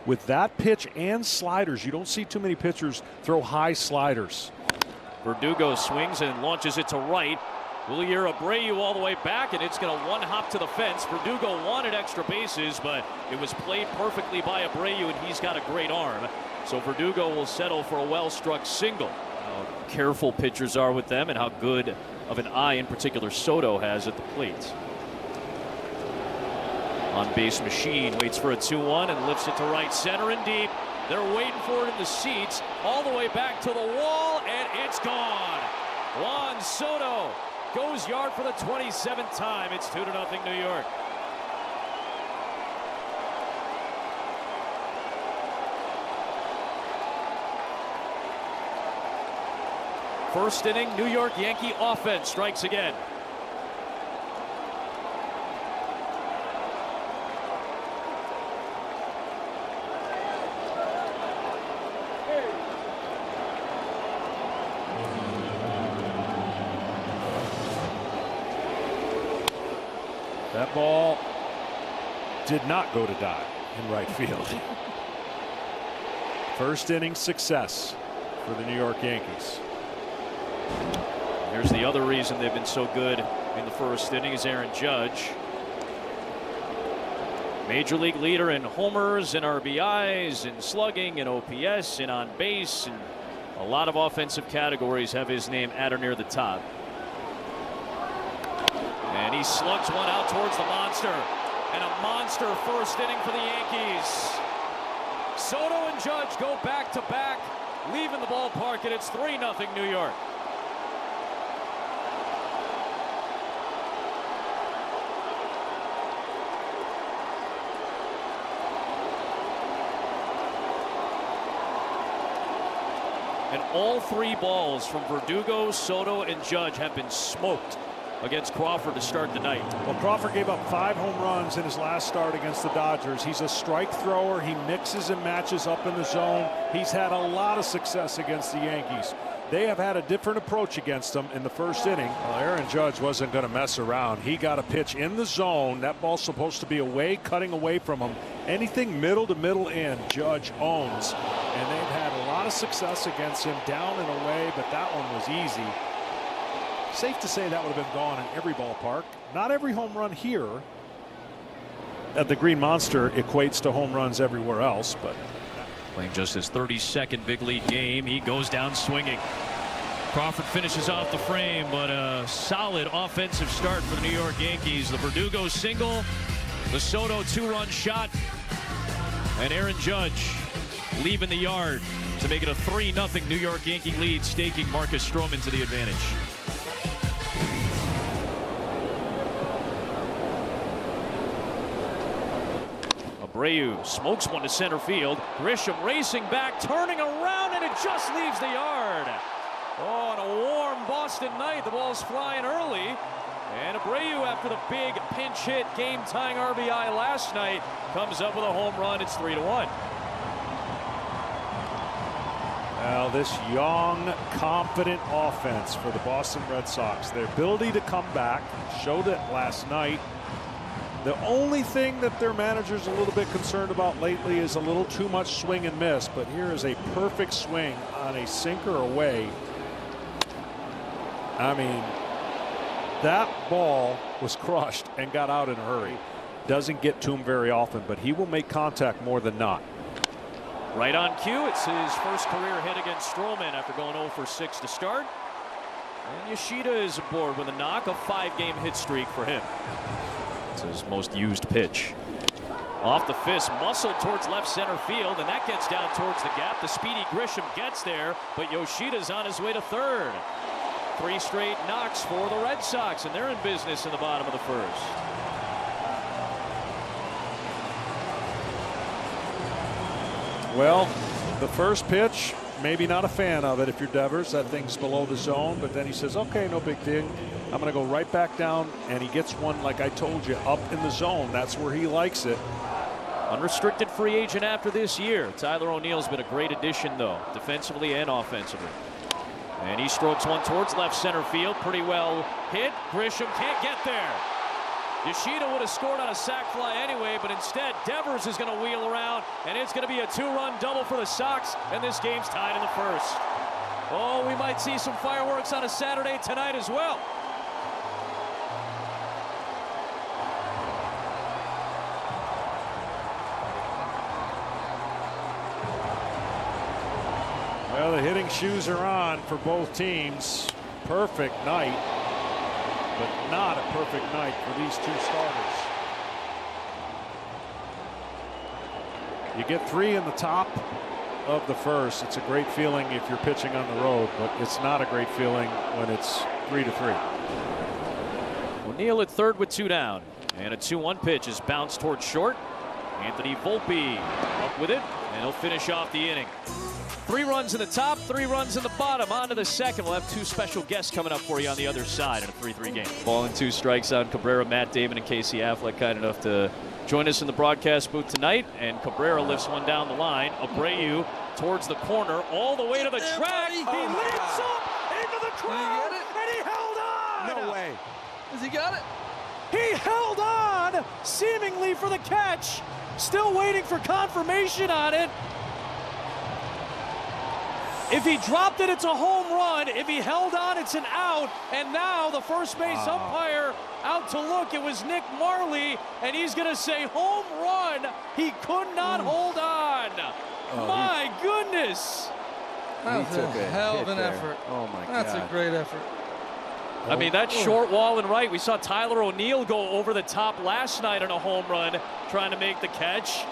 with that pitch and sliders. You don't see too many pitchers throw high sliders. Verdugo swings and launches it to right. Wilyer Abreu all the way back, and it's going to one hop to the fence. Verdugo wanted extra bases, but it was played perfectly by Abreu, and he's got a great arm. So Verdugo will settle for a well-struck single. How careful pitchers are with them and how good of an eye in particular Soto has at the plate. On-base machine waits for a 2-1 and lifts it to right center and deep. They're waiting for it in the seats, all the way back to the wall, and it's gone. Juan Soto goes yard for the 27th time. It's 2-0 New York. First inning, New York Yankee offense strikes again. That ball did not go to die in right field. First inning success for the New York Yankees. Here's the other reason they've been so good in the first inning is Aaron Judge. Major league leader in homers and RBIs and slugging and OPS and on base, and a lot of offensive categories have his name at or near the top. And he slugs one out towards the monster. And a monster first inning for the Yankees. Soto and Judge go back to back, leaving the ballpark, and it's 3-0 New York. And all three balls from Verdugo, Soto, and Judge have been smoked against Crawford to start the night. Well, Crawford gave up 5 home runs in his last start against the Dodgers. He's a strike thrower. He mixes and matches up in the zone. He's had a lot of success against the Yankees. They have had a different approach against him in the first inning. Well, Aaron Judge wasn't going to mess around. He got a pitch in the zone. That ball's supposed to be away, cutting away from him. Anything middle to middle in, Judge owns. And they've had a lot of success against him down and away, but that one was easy. Safe to say that would have been gone in every ballpark. Not every home run here at the Green Monster equates to home runs everywhere else, but playing just his 32nd big league game, he goes down swinging. Crawford finishes off the frame, but a solid offensive start for the New York Yankees. The Verdugo single, the Soto 2-run shot, and Aaron Judge leaving the yard to make it a 3-0 New York Yankee lead, staking Marcus Stroman to the advantage. Abreu smokes one to center field. Grisham racing back, turning around, and it just leaves the yard. Oh, on a warm Boston night, the ball's flying early. And Abreu, after the big pinch hit, game-tying RBI last night, comes up with a home run. It's 3-1. Well, this young, confident offense for the Boston Red Sox, their ability to come back, showed it last night. The only thing that their manager's a little bit concerned about lately is a little too much swing and miss, but here is a perfect swing on a sinker away. I mean, that ball was crushed and got out in a hurry. Doesn't get to him very often, but he will make contact more than not. Right on cue, it's his first career hit against Stroman after going 0 for 6 to start. And Yoshida is aboard with a knock, a 5-game hit streak for him. It's his most used pitch. Off the fist, muscle towards left center field, and that gets down towards the gap. The speedy Grisham gets there, but Yoshida's on his way to third. 3 straight knocks for the Red Sox, and they're in business in the bottom of the first. Well, the first pitch, maybe not a fan of it if you're Devers. That thing's below the zone, but then he says, okay, no big thing. I'm going to go right back down, and he gets one, like I told you, up in the zone. That's where he likes it. Unrestricted free agent after this year. Tyler O'Neill's been a great addition, though, defensively and offensively. And he strokes one towards left center field. Pretty well hit. Grisham can't get there. Yoshida would have scored on a sac fly anyway, but instead Devers is going to wheel around, and it's going to be a 2-run double for the Sox, and this game's tied in the first. Oh, we might see some fireworks on a Saturday tonight as well. Well, the hitting shoes are on for both teams. Perfect night, but not a perfect night for these two starters. You get 3 in the top of the first. It's a great feeling if you're pitching on the road, but it's not a great feeling when it's 3-3. O'Neill at third with 2 down, and a 2-1 pitch is bounced towards short. Anthony Volpe up with it, and he'll finish off the inning. 3 runs in the top, 3 runs in the bottom. On to the second. We'll have 2 special guests coming up for you on the other side in a 3-3 game. Ball and 2 strikes on Cabrera. Matt Damon and Casey Affleck kind enough to join us in the broadcast booth tonight. And Cabrera lifts one down the line. Abreu towards the corner, all the way to the track. He leaps up into the crowd, and he held on. No way. Has he got it? He held on, seemingly for the catch. Still waiting for confirmation on it. If he dropped it, it's a home run. If he held on, it's an out. And now the first base umpire out to look. It was Nick Marley, and he's going to say home run. He could not hold on. My goodness. That was a hell of an effort. Oh, my God. That's a great effort. I mean, that short wall and right. We saw Tyler O'Neill go over the top last night on a home run trying to make the catch.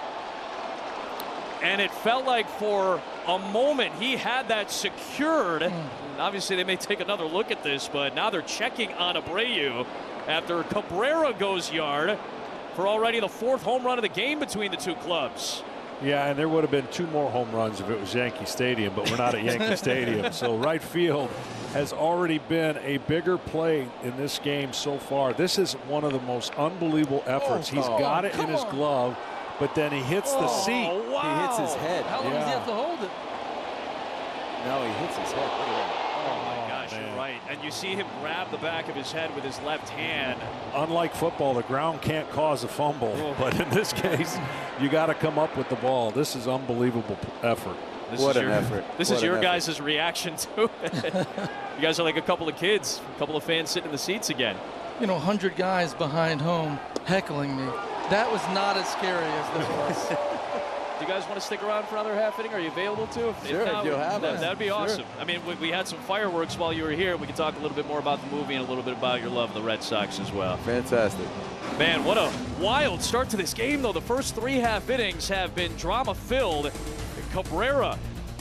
And it felt like for a moment he had that secured. Obviously, they may take another look at this, but now they're checking on Abreu after Cabrera goes yard for already the 4th home run of the game between the two clubs. Yeah, and there would have been 2 more home runs if it was Yankee Stadium, but we're not at Yankee Stadium. So right field has already been a bigger play in this game so far. This is one of the most unbelievable efforts. He's got it in his glove, but then he hits the seat. Wow. He hits his head. How long does he have to hold it? No, he hits his head. Look at that. Oh my gosh, you're right. And you see him grab the back of his head with his left hand. Unlike football, the ground can't cause a fumble, but in this case, you got to come up with the ball. This is unbelievable effort. What an effort. This is your guys' reaction to it. You guys are like a couple of kids, a couple of fans sitting in the seats again. You know, 100 guys behind home heckling me. That was not as scary as this was. Do you guys want to stick around for another half inning? Are you available to? Sure, if you'll have us. That'd be awesome. I mean, we had some fireworks while you were here. We could talk a little bit more about the movie and a little bit about your love of the Red Sox as well. Fantastic. Man, what a wild start to this game, though. The first 3 half innings have been drama-filled. Cabrera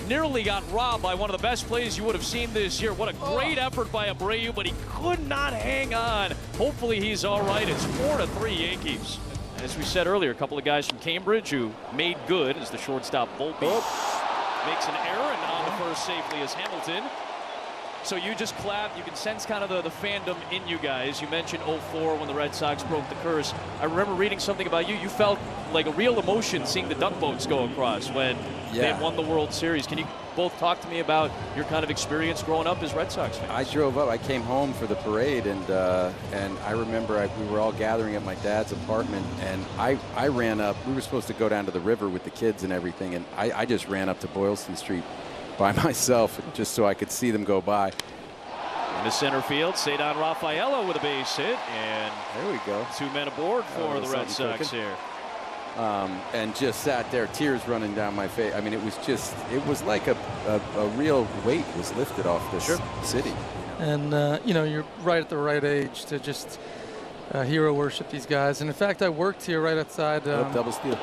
nearly got robbed by one of the best plays you would have seen this year. What a great effort by Abreu, but he could not hang on. Hopefully he's all right. It's 4-3 Yankees. As we said earlier, a couple of guys from Cambridge who made good as the shortstop Volpe makes an error, and on the first safely is Hamilton. So you just clap. You can sense kind of the fandom in you guys. You mentioned 04 when the Red Sox broke the curse. I remember reading something about you. You felt like a real emotion seeing the duck boats go across when they had won the World Series. Can you both talk to me about your kind of experience growing up as Red Sox fans? I drove up. I came home for the parade, and I remember we were all gathering at my dad's apartment, and I ran up. We were supposed to go down to the river with the kids and everything, and I just ran up to Boylston Street by myself just so I could see them go by. In the center field, Cedar Rafaela with a base hit, and there we go. 2 men aboard for the Red Sox here. And just sat there, tears running down my face. I mean, it was like a real weight was lifted off this city. And, you know, you're right at the right age to just hero worship these guys. And, in fact, I worked here right outside. Double steal.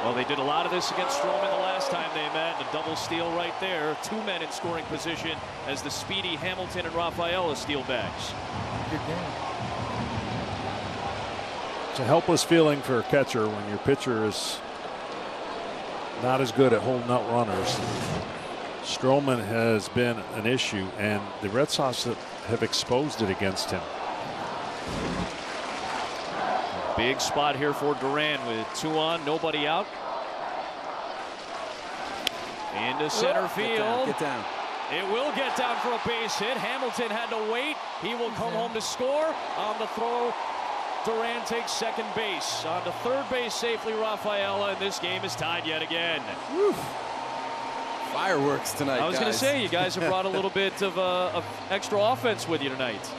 Well, they did a lot of this against Stroman the last time they met. A double steal right there. 2 men in scoring position as the speedy Hamilton and Rafaela steal backs. Good game. It's a helpless feeling for a catcher when your pitcher is not as good at holding out runners. Stroman has been an issue, and the Red Sox have exposed it against him. Big spot here for Duran with 2 on, nobody out. Into center field. Get down. It will get down for a base hit. Hamilton had to wait. He will come home to score on the throw Duran takes second base. On to third base safely, Rafaela, and this game is tied yet again. Woo. Fireworks tonight, I was going to guys. say, you guys have brought a little bit of extra offense with you tonight.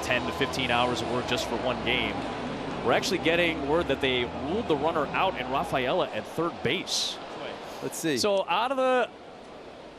10 to 15 hours of work just for one game. We're actually getting word that they ruled the runner out in Rafaela at third base. Let's see. So out of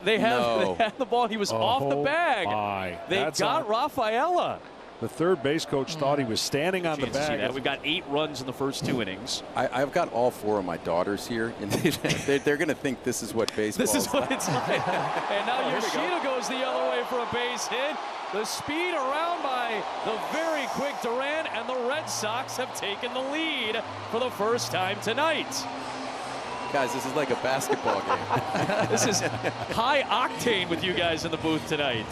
they had the ball. He was off the bag. They got Rafaela. The third base coach thought he was standing on the bag. We've got 8 runs in the first 2 innings. I've got all 4 of my daughters here, and they're going to think this is what baseball is. This is what it's like. And now Yoshida goes the other way for a base hit. The speed around by the very quick Duran, and the Red Sox have taken the lead for the first time tonight. Guys, this is like a basketball game. This is high octane with you guys in the booth tonight.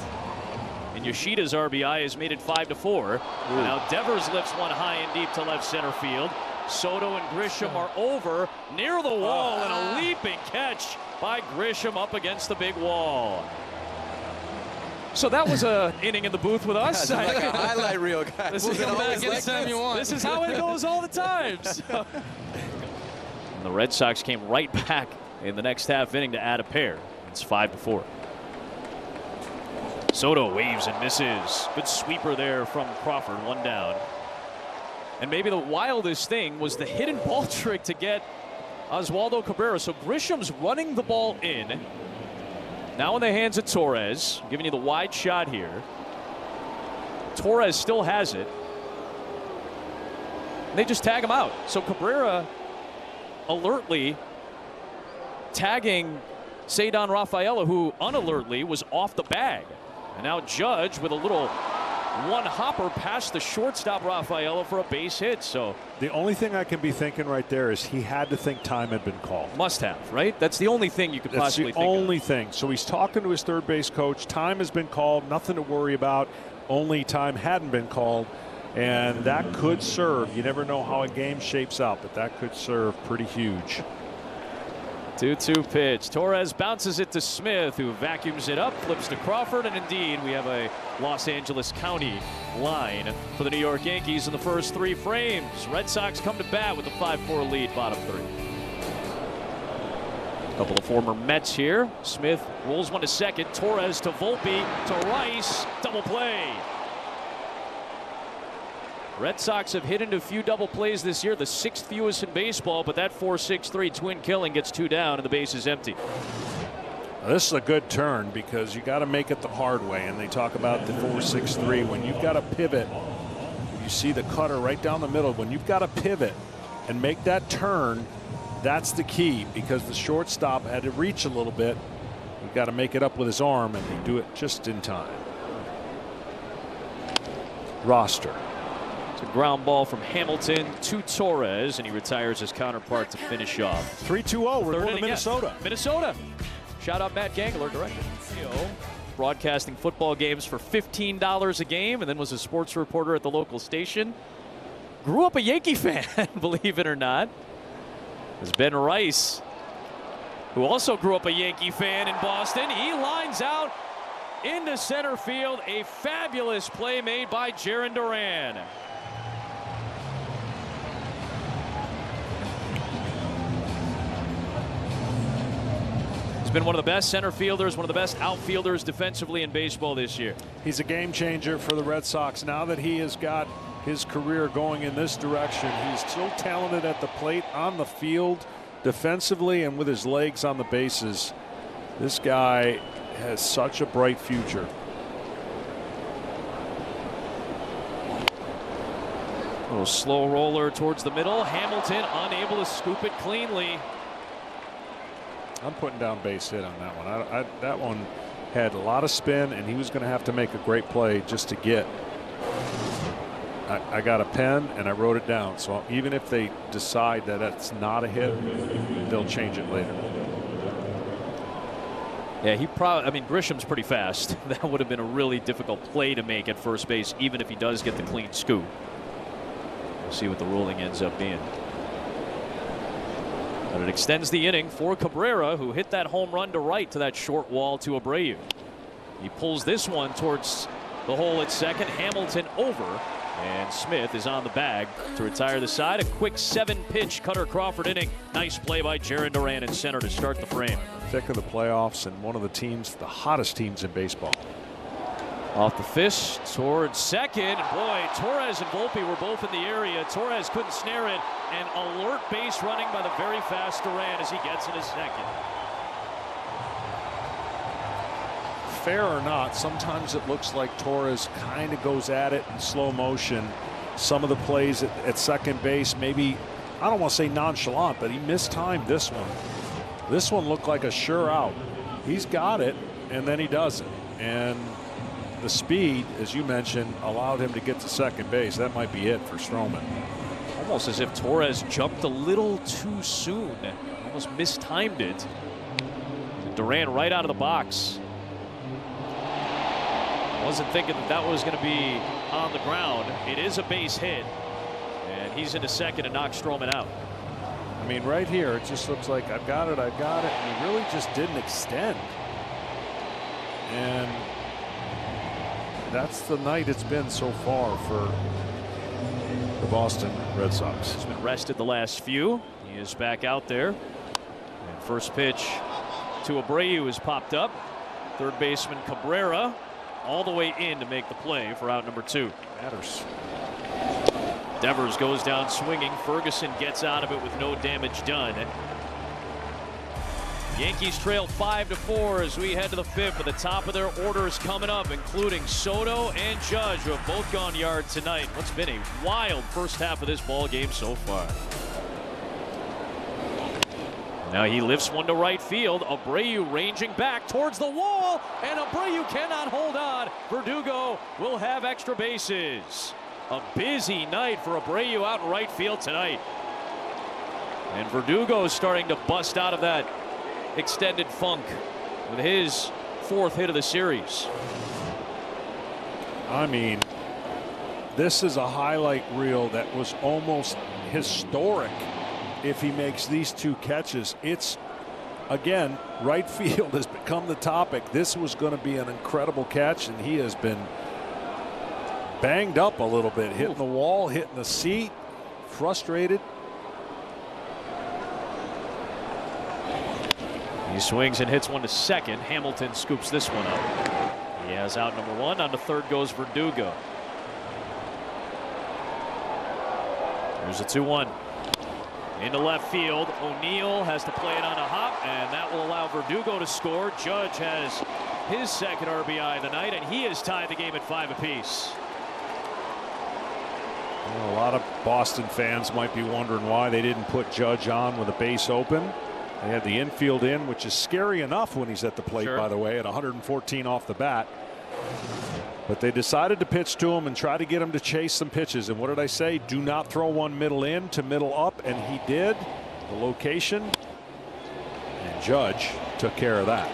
And Yoshida's RBI has made it 5-4. Now Devers lifts one high and deep to left center field. Soto and Grisham are over near the wall, and a leaping catch by Grisham up against the big wall. So that was an inning in the booth with us. Like a highlight reel, guys. This is This is how it goes all the time. So. And the Red Sox came right back in the next half inning to add a pair. It's 5-4. Soto waves and misses. Good sweeper there from Crawford, 1 down. And maybe the wildest thing was the hidden ball trick to get Oswaldo Cabrera. So Grisham's running the ball in. Now in the hands of Torres, giving you the wide shot here. Torres still has it. And they just tag him out. So Cabrera alertly tagging Ceddanne Rafaela, who unalertly was off the bag. And now Judge with a little one hopper past the shortstop Rafaela for a base hit. So the only thing I can be thinking right there is he had to think time had been called. Must have, right? That's the only thing you could possibly think of. That's the only thing. So he's talking to his third base coach. Time has been called. Nothing to worry about. Only time hadn't been called. And that could serve. You never know how a game shapes out, but that could serve pretty huge. 2-2 pitch. Torres bounces it to Smith, who vacuums it up, flips to Crawford, and indeed we have a Los Angeles County line for the New York Yankees in the first 3 frames. Red Sox come to bat with a 5-4 lead, bottom 3. A couple of former Mets here. Smith rolls one to second. Torres to Volpe to Rice. Double play. Red Sox have hit into a few double plays this year, the 6th fewest in baseball, but that 4-6-3 twin killing gets 2 down and the base is empty. Now, this is a good turn because you got to make it the hard way, and they talk about the 4-6-3. When you've got to pivot, you see the cutter right down the middle. When you've got to pivot and make that turn, that's the key, because the shortstop had to reach a little bit. You've got to make it up with his arm, and they do it just in time. Roster. It's a ground ball from Hamilton to Torres, and he retires his counterpart to finish off. 3-2-0. We're going to Minnesota. Minnesota. Shout out Matt Gangler, director. Broadcasting football games for $15 a game, and then was a sports reporter at the local station. Grew up a Yankee fan, believe it or not. As Ben Rice, who also grew up a Yankee fan in Boston, he lines out into center field. A fabulous play made by Jarren Duran. He's been one of the best center fielders, one of the best outfielders defensively in baseball this year. He's a game changer for the Red Sox. Now that he has got his career going in this direction, he's so talented at the plate, on the field, defensively, and with his legs on the bases. This guy has such a bright future. A little slow roller towards the middle. Hamilton unable to scoop it cleanly. I'm putting down base hit on that one. That one had a lot of spin, and he was going to have to make a great play just to get. I got a pen and I wrote it down. So even if they decide that it's not a hit, they'll change it later. Yeah, Grisham's pretty fast. That would have been a really difficult play to make at first base, even if he does get the clean scoop. We'll see what the ruling ends up being. But it extends the inning for Cabrera, who hit that home run to right to that short wall to Abreu. He pulls this one towards the hole at second. Hamilton over. And Smith is on the bag to retire the side. A quick 7-pitch Cutter Crawford inning. Nice play by Jarren Duran in center to start the frame. Thick of the playoffs and one of the teams, the hottest teams in baseball. Off the fist towards second. Boy, Torres and Volpe were both in the area. Torres couldn't snare it. An alert base running by the very fast Duran as he gets in his second. Fair or not, sometimes it looks like Torres kind of goes at it in slow motion. Some of the plays at second base, maybe, I don't want to say nonchalant, but he mistimed this one. This one looked like a sure out. He's got it, and then he doesn't. And the speed, as you mentioned, allowed him to get to second base. That might be it for Stroman. Almost as if Torres jumped a little too soon. Almost mistimed it. Duran right out of the box. Wasn't thinking that was going to be on the ground. It is a base hit. And he's into second and knocks Stroman out. I mean, right here, it just looks like I've got it. And he really just didn't extend. And that's the night it's been so far for the Boston Red Sox. He's been rested the last few. He is back out there. And first pitch to Abreu has popped up. Third baseman Cabrera all the way in to make the play for out number 2. Matters. Devers goes down swinging. Ferguson gets out of it with no damage done. Yankees trail 5-4 as we head to the 5th, but the top of their order is coming up, including Soto and Judge, who have both gone yard tonight. What's been a wild first half of this ball game so far. Now he lifts one to right field. Abreu ranging back towards the wall, and Abreu cannot hold on. Verdugo will have extra bases. A busy night for Abreu out in right field tonight. And Verdugo is starting to bust out of that extended funk with his 4th hit of the series. I mean, this is a highlight reel that was almost historic if he makes these 2 catches. It's, again, right field has become the topic. This was going to be an incredible catch, and he has been banged up a little bit, hitting the wall, hitting the seat, frustrated. He swings and hits one to second. Hamilton scoops this one up. He has out number 1. On to third goes Verdugo. Here's a 2-1. Into left field. O'Neill has to play it on a hop, and that will allow Verdugo to score. Judge has his second RBI of the night, and he has tied the game at 5 apiece. Well, a lot of Boston fans might be wondering why they didn't put Judge on with a base open. They had the infield in, which is scary enough when he's at the plate, by the way, at 114 off the bat. But they decided to pitch to him and try to get him to chase some pitches. And what did I say? Do not throw one middle in to middle up. And he did. The location. And Judge took care of that.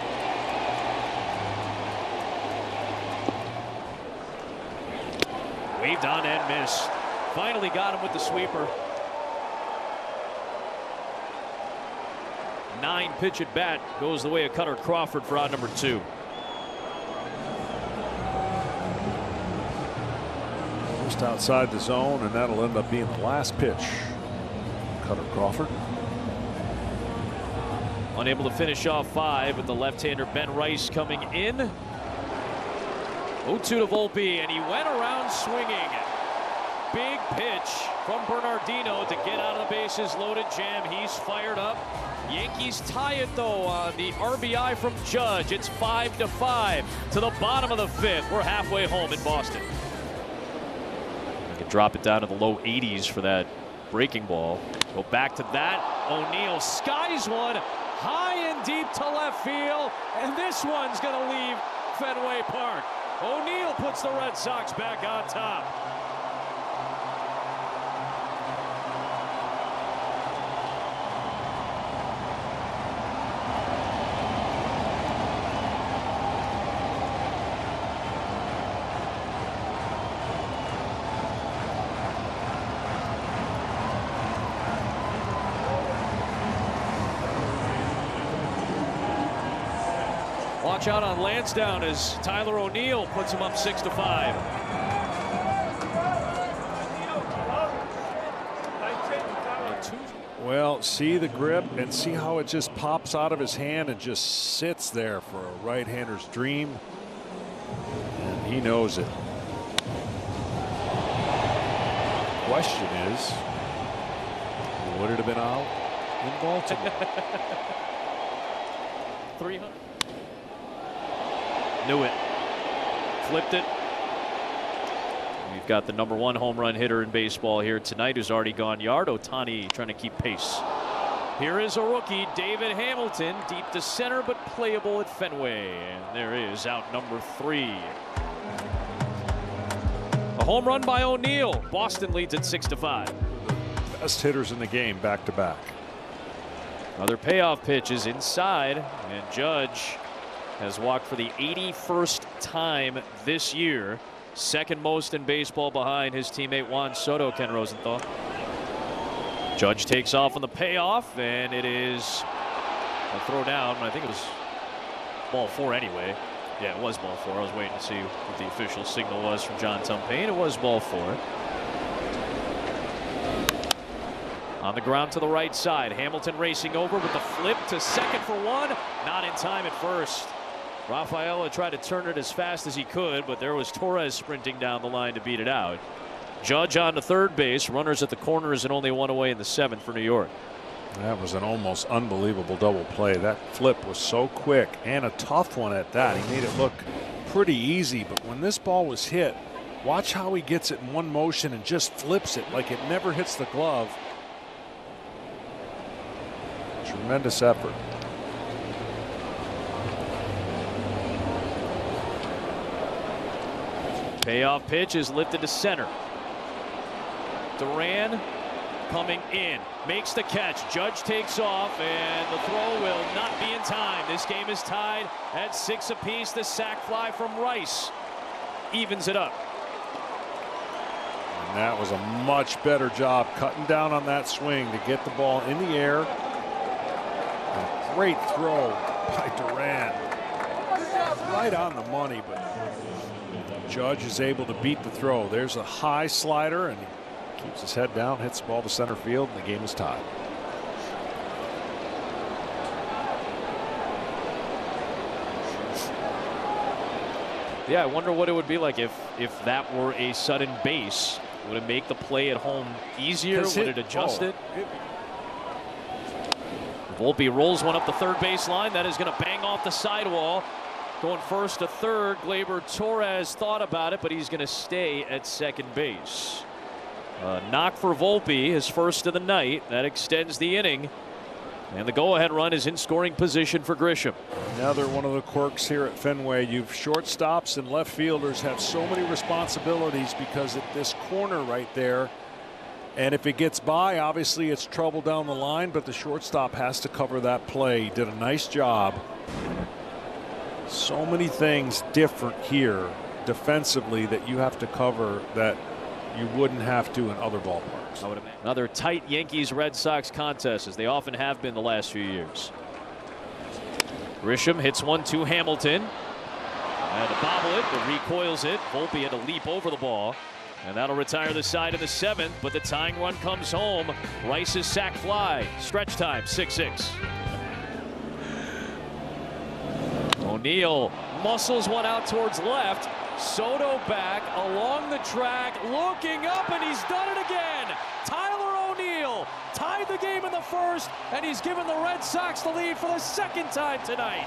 Waved on and missed. Finally got him with the sweeper. 9-pitch at bat goes the way of Cutter Crawford for out number 2. Just outside the zone, and that'll end up being the last pitch. Cutter Crawford. Unable to finish off 5 with the left-hander Ben Rice coming in. 0-2 to Volpe, and he went around swinging. Big pitch from Bernardino to get out of the bases loaded jam. He's fired up. Yankees tie it though on the RBI from Judge. It's 5-5 to the bottom of the 5th. We're halfway home in Boston. I can drop it down to the low 80s for that breaking ball. Go back to that. O'Neill skies one high and deep to left field, and this one's going to leave Fenway Park. O'Neill puts the Red Sox back on top. Watch out on Lansdowne as Tyler O'Neill puts him up 6-5. Well, see the grip and see how it just pops out of his hand and just sits there for a right-hander's dream. And he knows it. Question is, would it have been out in Baltimore? 300. Knew it. Flipped it. We've got the #1 home run hitter in baseball here tonight who's already gone yard. Ohtani trying to keep pace. Here is a rookie, David Hamilton, deep to center but playable at Fenway. And there is out number 3. A home run by O'Neill. Boston leads at 6-5. Best hitters in the game back to back. Another payoff pitch is inside, and Judge has walked for the 81st time this year. Second most in baseball behind his teammate Juan Soto, Ken Rosenthal. Judge takes off on the payoff, and it is a throw down. I think it was ball 4 anyway. Yeah, it was ball 4. I was waiting to see what the official signal was from John Tumpane. It was ball 4. On the ground to the right side. Hamilton racing over with the flip to second for 1. Not in time at first. Rafaela tried to turn it as fast as he could, but there was Torres sprinting down the line to beat it out. Judge on to third base. Runners at the corners and only 1 away in the 7th for New York. That was an almost unbelievable double play. That flip was so quick and a tough one at that. He made it look pretty easy, but when this ball was hit, watch how he gets it in one motion and just flips it like it never hits the glove. Tremendous effort. Payoff pitch is lifted to center. Duran coming in, makes the catch. Judge takes off, and the throw will not be in time. This game is tied at 6 apiece. The sac fly from Rice evens it up. And that was a much better job cutting down on that swing to get the ball in the air. A great throw by Duran. Right on the money, but Judge is able to beat the throw. There's a high slider, and he keeps his head down, hits the ball to center field, and the game is tied. Yeah, I wonder what it would be like if that were a sudden base. Would it make the play at home easier? Would it adjust it? Volpe rolls one up the third base line. That is going to bang off the sidewall. Going first to third. Gleyber Torres thought about it, but he's going to stay at second base. Knock for Volpe, his first of the night. That extends the inning. And the go-ahead run is in scoring position for Grisham. Another one of the quirks here at Fenway. You've shortstops and left fielders have so many responsibilities because at this corner right there, and if it gets by, obviously it's trouble down the line, but the shortstop has to cover that play. He did a nice job. So many things different here defensively that you have to cover that you wouldn't have to in other ballparks. Another tight Yankees-Red Sox contest, as they often have been the last few years. Grisham hits one to Hamilton. Had to bobble it, but recoils it. Volpe had to leap over the ball. And that'll retire the side in the 7th, but the tying run comes home. Rice's sac fly. Stretch time, 6-6. O'Neill muscles one out towards left. Soto back along the track, looking up, and he's done it again. Tyler O'Neill tied the game in the first, and he's given the Red Sox the lead for the second time tonight.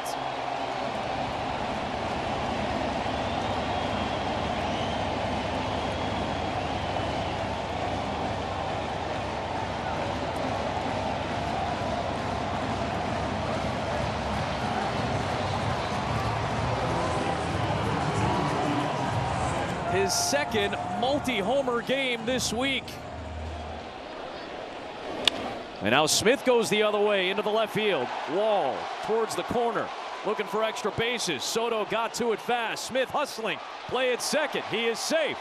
His second multi-homer game this week. And now Smith goes the other way into the left field. Wall towards the corner, looking for extra bases. Soto got to it fast. Smith hustling. Play at second. He is safe.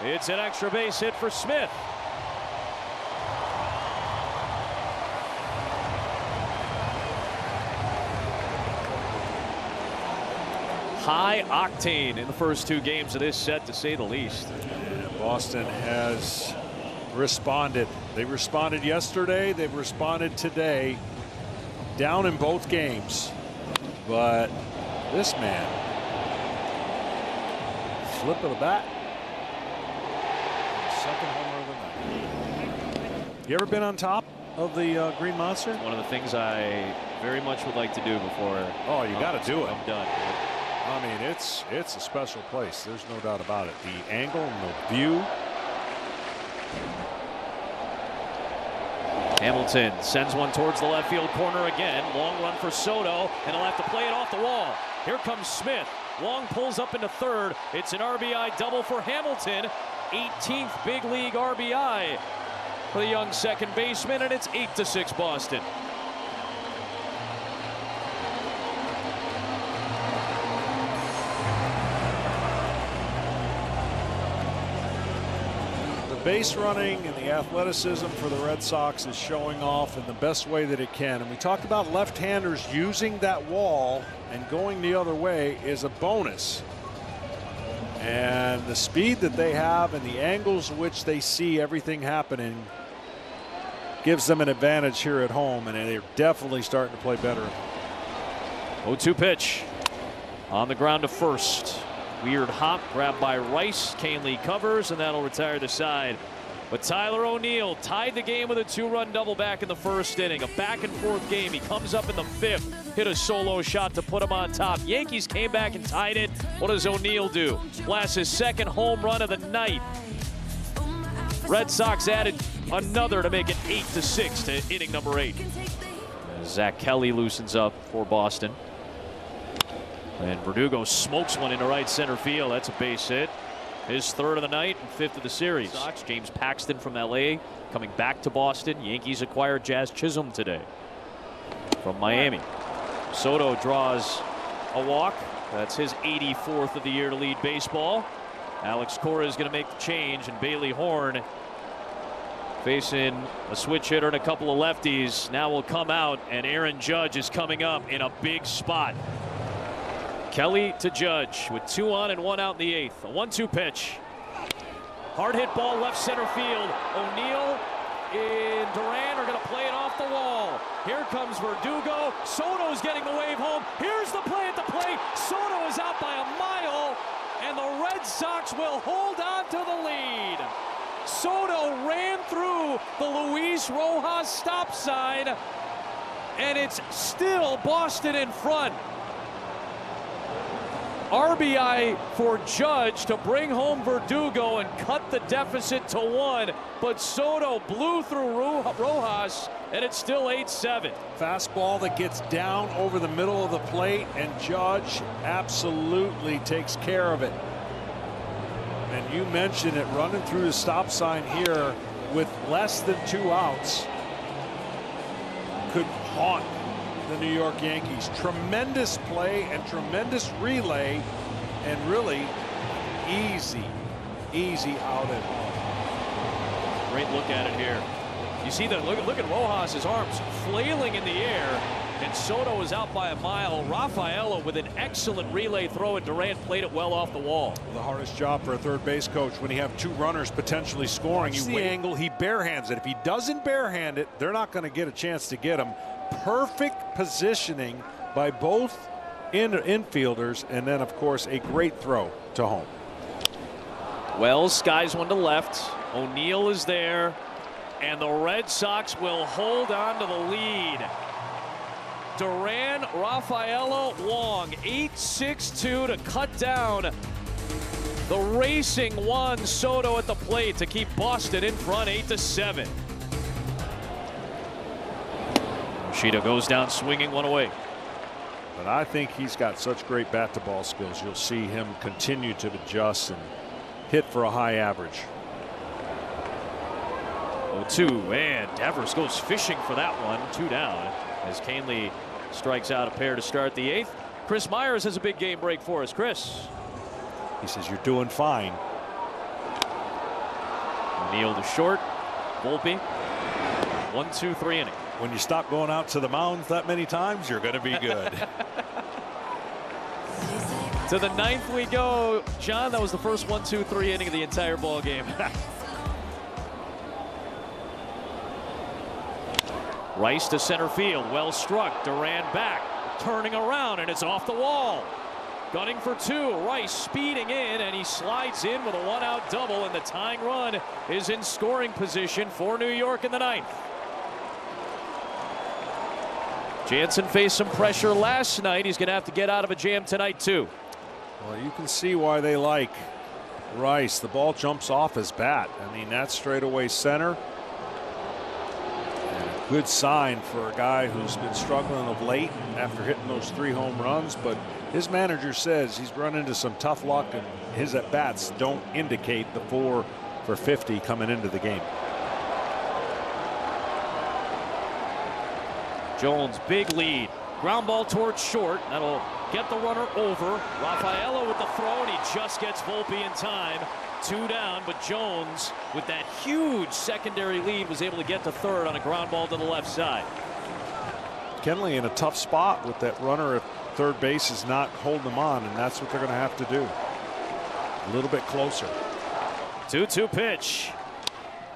It's an extra base hit for Smith. High octane in the first 2 games of this set, to say the least. Boston has responded. They responded yesterday. They've responded today. Down in both games. But this man, flip of the bat. Second homer of the night. You ever been on top of the Green Monster? One of the things I very much would like to do before. Oh, you got to do it. I'm done. I mean, it's a special place. There's no doubt about it. The angle and the view. Hamilton sends one towards the left field corner again. Long run for Soto, and he'll have to play it off the wall. Here comes Smith. Long pulls up into third. It's an RBI double for Hamilton. 18th big league RBI for the young second baseman, and it's 8-6 Boston. Base running and the athleticism for the Red Sox is showing off in the best way that it can. And we talked about left-handers using that wall and going the other way is a bonus. And the speed that they have and the angles in which they see everything happening gives them an advantage here at home, and they're definitely starting to play better. 0-2 pitch on the ground to first. Weird hop grabbed by Rice. Canely covers, and that'll retire the side. But Tyler O'Neill tied the game with a 2-run double back in the first inning. A back-and-forth game. He comes up in the fifth, hit a solo shot to put him on top. Yankees came back and tied it. What does O'Neill do? Blasts his second home run of the night. Red Sox added another to make it 8-6 to inning number 8. Zach Kelly loosens up for Boston. And Verdugo smokes one into right center field. That's a base hit. His third of the night and fifth of the series. James Paxton from LA coming back to Boston. Yankees acquired Jazz Chisholm today from Miami. Soto draws a walk. That's his 84th of the year to lead baseball. Alex Cora is going to make the change, and Bailey Horn facing a switch hitter and a couple of lefties. Now will come out, and Aaron Judge is coming up in a big spot. Kelly to Judge with 2 on and 1 out in the 8th. A 1-2 pitch. Hard hit ball left center field. O'Neill and Duran are going to play it off the wall. Here comes Verdugo. Soto's getting the wave home. Here's the play at the plate. Soto is out by a mile, and the Red Sox will hold on to the lead. Soto ran through the Luis Rojas stop sign, and it's still Boston in front. RBI for Judge to bring home Verdugo and cut the deficit to 1, but Soto blew through Rojas, and it's still 8-7. Fastball that gets down over the middle of the plate, and Judge absolutely takes care of it. And you mentioned it, running through the stop sign here with less than 2 outs could haunt the New York Yankees. Tremendous play and tremendous relay, and really easy out at home. Great look at it here. You see that, look at Rojas' arms flailing in the air, and Soto is out by a mile. Rafaelo with an excellent relay throw, and Durant played it well off the wall. The hardest job for a third base coach when you have 2 runners potentially scoring. You wait. Angle, he barehands it. If he doesn't barehand it, they're not going to get a chance to get him. Perfect positioning by both infielders, and then of course a great throw to home. Wells skies one to left. O'Neill is there, and the Red Sox will hold on to the lead. Duran, Rafaelo, Wong, 8-6-2 to cut down the racing Juan Soto at the plate to keep Boston in front 8-7. Yoshida goes down swinging, one away. But I think he's got such great bat to ball skills. You'll see him continue to adjust and hit for a high average. 0-2, and Devers goes fishing for that one. 2 down as Canely strikes out a pair to start the 8th. Chris Myers has a big game break for us. Chris. He says you're doing fine. O'Neill to short. Volpe. 1-2-3 inning. When you stop going out to the mounds that many times, you're going to be good. To the 9th we go. John, that was the first 1-2-3 inning of the entire ball game. Rice to center field. Well struck. Duran back. Turning around, and it's off the wall. Gunning for two. Rice speeding in, and he slides in with a one-out double, and the tying run is in scoring position for New York in the ninth. Jansen faced some pressure last night. He's going to have to get out of a jam tonight, too. Well, you can see why they like Rice. The ball jumps off his bat. I mean, that's straightaway center. And a good sign for a guy who's been struggling of late after hitting those 3 home runs. But his manager says he's run into some tough luck, and his at-bats don't indicate the 4 for 50 coming into the game. Jones, big lead. Ground ball towards short. That'll get the runner over. Rafaela with the throw, and he just gets Volpe in time. 2 down, but Jones, with that huge secondary lead, was able to get to third on a ground ball to the left side. Kenley in a tough spot with that runner at third base is not holding them on, and that's what they're going to have to do. A little bit closer. 2-2 pitch.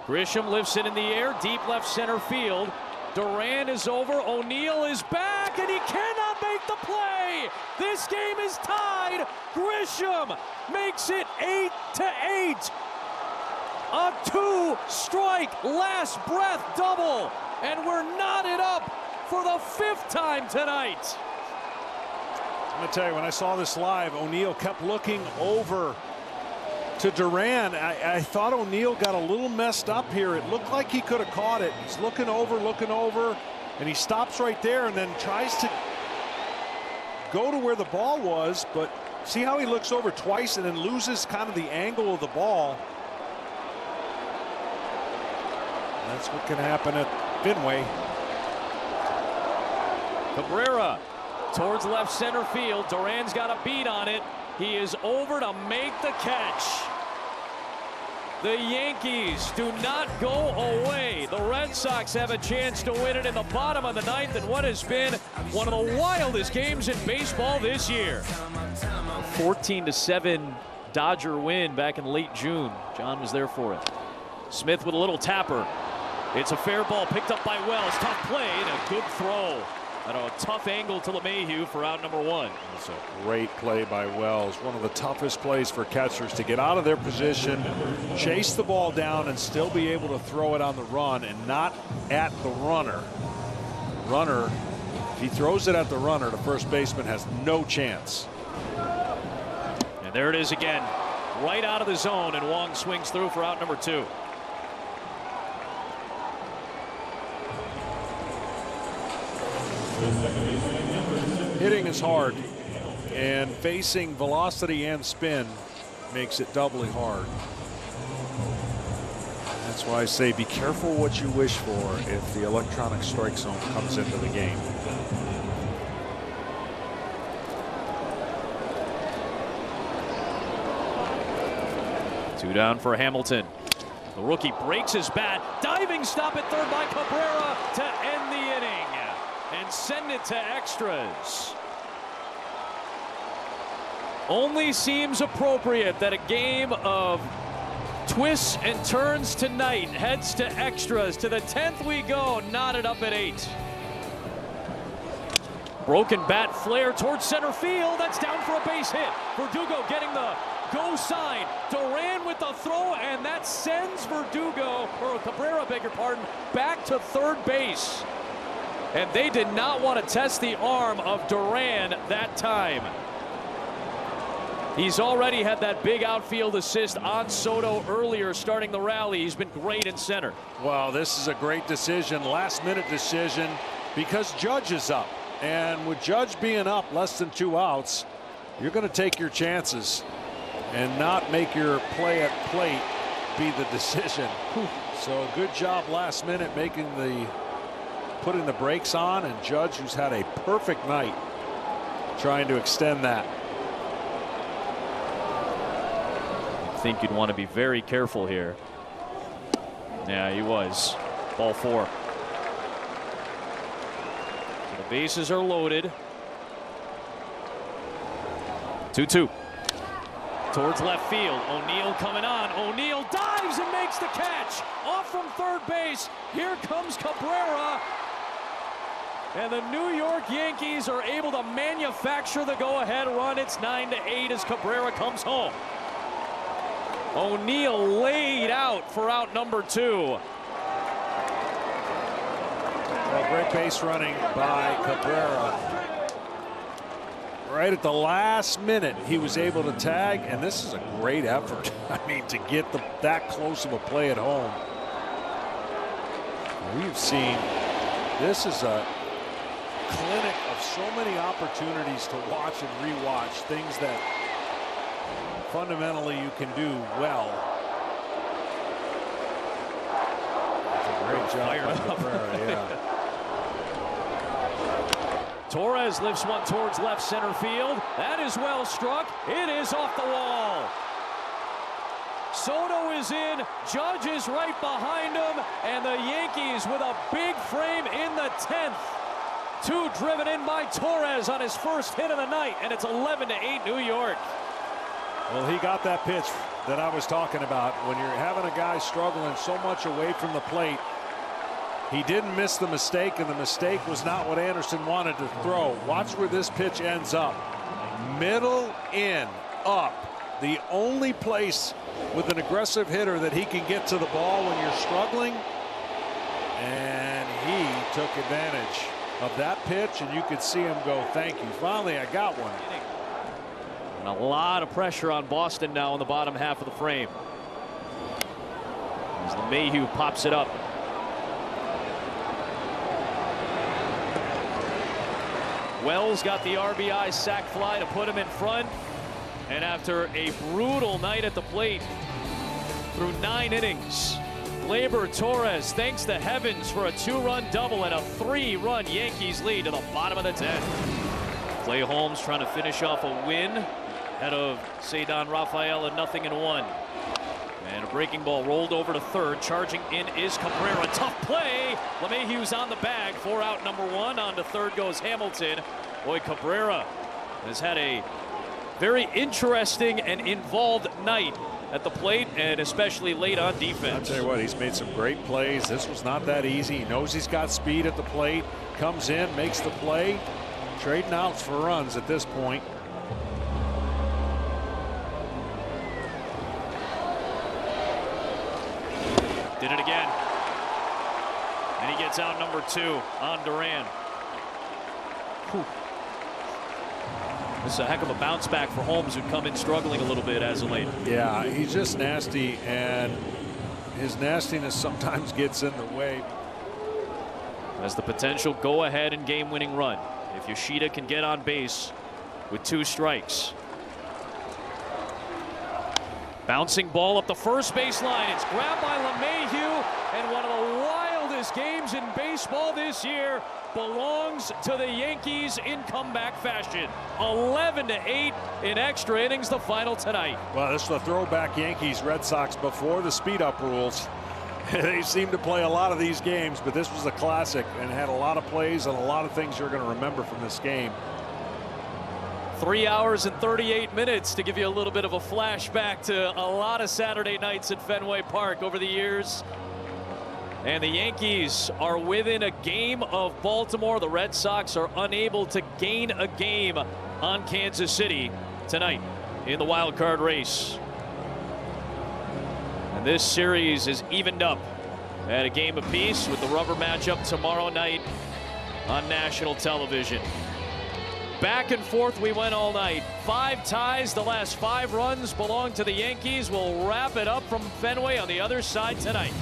Grisham lifts it in the air, deep left center field. Duran is over. O'Neill is back, and he cannot make the play. This game is tied. Grisham makes it 8-8. A 2-strike last breath double, and we're knotted up for the 5th time tonight. I'm going to tell you, when I saw this live, O'Neill kept looking over to Duran. I thought O'Neill got a little messed up here. It looked like he could have caught it. He's looking over, and he stops right there and then tries to go to where the ball was, but see how he looks over twice and then loses kind of the angle of the ball. That's what can happen at Fenway. Cabrera towards left center field. Duran's got a beat on it. He is over to make the catch. The Yankees do not go away. The Red Sox have a chance to win it in the bottom of the ninth in what has been one of the wildest games in baseball this year. 14-7 Dodger win back in late June. John was there for it. Smith with a little tapper. It's a fair ball picked up by Wells. Tough play and a good throw. At a tough angle to LeMahieu for out number 1. It's a great play by Wells. One of the toughest plays for catchers, to get out of their position, chase the ball down, and still be able to throw it on the run and not at the runner. Runner, if he throws it at the runner, the first baseman has no chance. And there it is again. Right out of the zone, and Wong swings through for out number 2. Hitting is hard, and facing velocity and spin makes it doubly hard. That's why I say be careful what you wish for if the electronic strike zone comes into the game. Two down for Hamilton. The rookie breaks his bat. Diving stop at third by Cabrera to end the inning and send it to extras. Only seems appropriate that a game of twists and turns tonight heads to extras. To the 10th we go, knotted up at 8. Broken bat flare towards center field. That's down for a base hit. Verdugo getting the go sign. Duran with the throw, and that sends Verdugo, or Cabrera, beg your pardon, back to third base. And they did not want to test the arm of Duran that time. He's already had that big outfield assist on Soto earlier starting the rally. He's been great in center. Well, this is a great decision, last-minute decision, because Judge is up. And with Judge being up less than 2 outs, you're going to take your chances and not make your play at plate be the decision. So good job last minute putting the brakes on, and Judge, who's had a perfect night, trying to extend that. I think you'd want to be very careful here. Yeah, he was. Ball 4. So the bases are loaded. 2-2. Towards left field. O'Neill coming on. O'Neill dives and makes the catch. Off from third base. Here comes Cabrera. And the New York Yankees are able to manufacture the go-ahead run. It's 9-8 as Cabrera comes home. O'Neill laid out for out number 2. Well, great base running by Cabrera. Right at the last minute, he was able to tag, and this is a great effort. I mean, to get that close of a play at home. We've seen, this is a clinic of so many opportunities to watch and rewatch things that fundamentally you can do well. That's a great job by Cabrera, yeah. Torres lifts one towards left center field. That is well struck. It is off the wall. Soto is in. Judge is right behind him. And the Yankees with a big frame in the 10th. 2 driven in by Torres on his first hit of the night. And it's 11-8 New York. Well, he got that pitch that I was talking about. When you're having a guy struggling so much away from the plate, he didn't miss the mistake, and the mistake was not what Anderson wanted to throw. Watch where this pitch ends up. Middle in, up. The only place with an aggressive hitter that he can get to the ball when you're struggling. And he took advantage of that pitch, and you could see him go, thank you. Finally, I got one. And a lot of pressure on Boston now in the bottom half of the frame. As LeMahieu pops it up. Wells got the RBI sac fly to put him in front. And after a brutal night at the plate through 9 innings, Gleyber Torres thanks the heavens for a 2-run double and a 3-run Yankees lead to the bottom of the 10th. Clay Holmes trying to finish off a win ahead of Cedar Rafael at 0-1. And a breaking ball rolled over to third. Charging in is Cabrera. Tough play. LeMahieu's on the bag. 4 out number 1. On to third goes Hamilton. Boy, Cabrera has had a very interesting and involved night at the plate, and especially late on defense. I'll tell you what, he's made some great plays. This was not that easy. He knows he's got speed at the plate. Comes in, makes the play. Trading outs for runs at this point. Did it again. And he gets out number 2 on Duran. Whew. This is a heck of a bounce back for Holmes, who'd come in struggling a little bit as of late. Yeah, he's just nasty, and his nastiness sometimes gets in the way. Has the potential go-ahead and game-winning run if Yoshida can get on base with 2 strikes. Bouncing ball up the first baseline. It's grabbed by LeMahieu, and one of the wildest games in baseball this year belongs to the Yankees in comeback fashion. 11-8 in extra innings, the final tonight. Well, this is the throwback Yankees Red Sox before the speed-up rules. They seem to play a lot of these games, but this was a classic and had a lot of plays and a lot of things you're going to remember from this game. 3 hours and 38 minutes to give you a little bit of a flashback to a lot of Saturday nights at Fenway Park over the years. And the Yankees are within a game of Baltimore. The Red Sox are unable to gain a game on Kansas City tonight in the wild card race. And this series is evened up at a game apiece with the rubber matchup tomorrow night on national television. Back and forth we went all night. 5 ties. The last 5 runs belong to the Yankees. We'll wrap it up from Fenway on the other side tonight.